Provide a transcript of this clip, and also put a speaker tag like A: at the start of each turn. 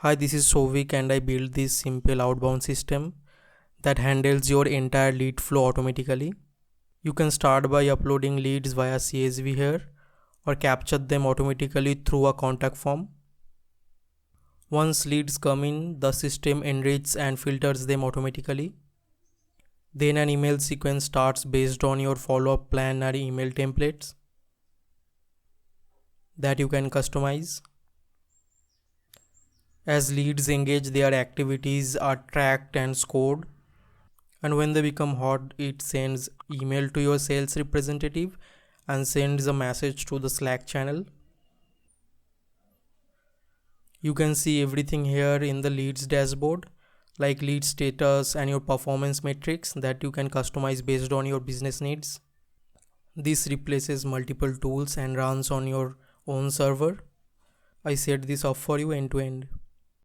A: Hi, this is Sovik and I built this simple outbound system that handles your entire lead flow automatically. You can start by uploading leads via CSV here or capture them automatically through a contact form. Once leads come in, the system enriches and filters them automatically. Then an email sequence starts based on your follow-up plan or email templates that you can customize. As leads engage, their activities are tracked and scored. And when they become hot, it sends email to your sales representative and sends a message to the Slack channel. You can see everything here in the leads dashboard, like lead status and your performance metrics that you can customize based on your business needs. This replaces multiple tools and runs on your own server. I set this up for you end to end.